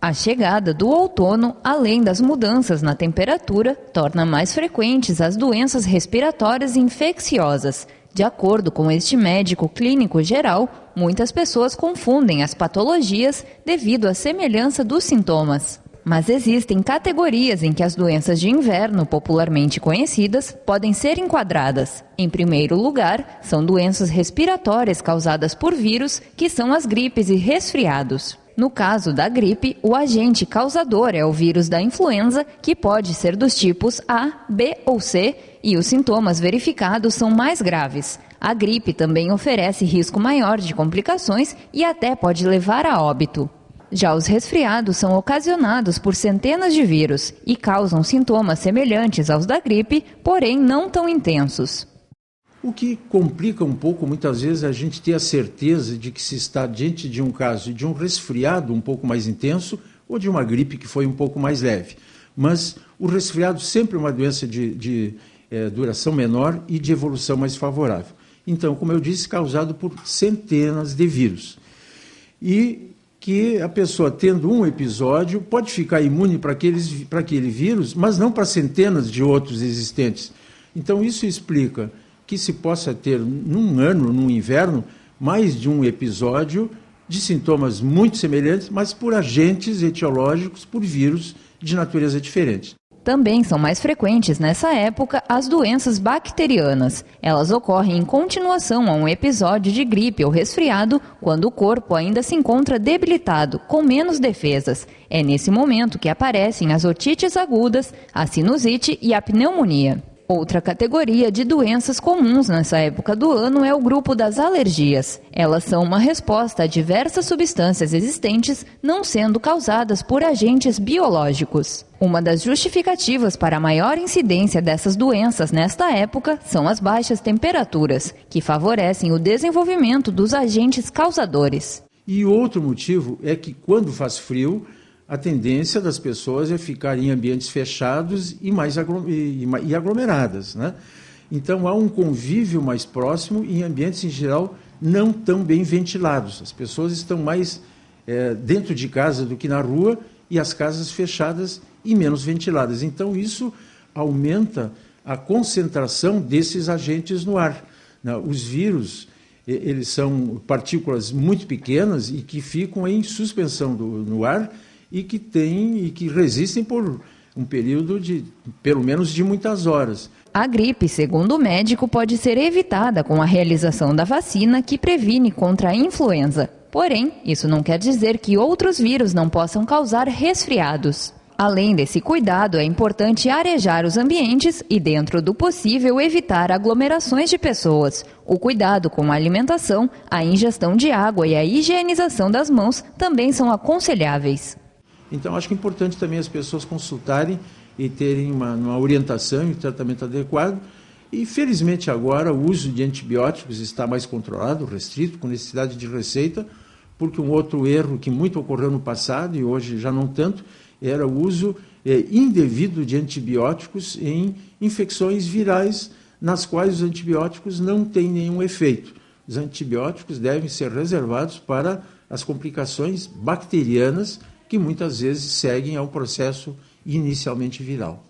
A chegada do outono, além das mudanças na temperatura, torna mais frequentes as doenças respiratórias infecciosas. De acordo com este médico clínico geral, muitas pessoas confundem as patologias devido à semelhança dos sintomas. Mas existem categorias em que as doenças de inverno, popularmente conhecidas, podem ser enquadradas. Em primeiro lugar, são doenças respiratórias causadas por vírus, que são as gripes e resfriados. No caso da gripe, o agente causador é o vírus da influenza, que pode ser dos tipos A, B ou C, e os sintomas verificados são mais graves. A gripe também oferece risco maior de complicações e até pode levar a óbito. Já os resfriados são ocasionados por centenas de vírus e causam sintomas semelhantes aos da gripe, porém não tão intensos. O que complica um pouco, muitas vezes, é a gente ter a certeza de que se está diante de um caso de um resfriado um pouco mais intenso ou de uma gripe que foi um pouco mais leve. Mas o resfriado sempre é uma doença de duração menor e de evolução mais favorável. Então, como eu disse, causado por centenas de vírus. E que a pessoa, tendo um episódio, pode ficar imune para aquele vírus, mas não para centenas de outros existentes. Então, isso explica que se possa ter, num ano, num inverno, mais de um episódio de sintomas muito semelhantes, mas por agentes etiológicos, por vírus de natureza diferente. Também são mais frequentes nessa época as doenças bacterianas. Elas ocorrem em continuação a um episódio de gripe ou resfriado, quando o corpo ainda se encontra debilitado, com menos defesas. É nesse momento que aparecem as otites agudas, a sinusite e a pneumonia. Outra categoria de doenças comuns nessa época do ano é o grupo das alergias. Elas são uma resposta a diversas substâncias existentes, não sendo causadas por agentes biológicos. Uma das justificativas para a maior incidência dessas doenças nesta época são as baixas temperaturas, que favorecem o desenvolvimento dos agentes causadores. E outro motivo é que quando faz frio, a tendência das pessoas é ficar em ambientes fechados e aglomeradas, né? Então, há um convívio mais próximo em ambientes, em geral, não tão bem ventilados. As pessoas estão mais dentro de casa do que na rua e as casas fechadas e menos ventiladas. Então, isso aumenta a concentração desses agentes no ar. Os vírus, eles são partículas muito pequenas e que ficam em suspensão no ar, e que resistem por um período de, pelo menos, de muitas horas. A gripe, segundo o médico, pode ser evitada com a realização da vacina que previne contra a influenza. Porém, isso não quer dizer que outros vírus não possam causar resfriados. Além desse cuidado, é importante arejar os ambientes e, dentro do possível, evitar aglomerações de pessoas. O cuidado com a alimentação, a ingestão de água e a higienização das mãos também são aconselháveis. Então, acho que é importante também as pessoas consultarem e terem uma orientação e um tratamento adequado. E, felizmente, agora o uso de antibióticos está mais controlado, restrito, com necessidade de receita, porque um outro erro que muito ocorreu no passado, e hoje já não tanto, era o uso indevido de antibióticos em infecções virais, nas quais os antibióticos não têm nenhum efeito. Os antibióticos devem ser reservados para as complicações bacterianas, que muitas vezes seguem ao processo inicialmente viral.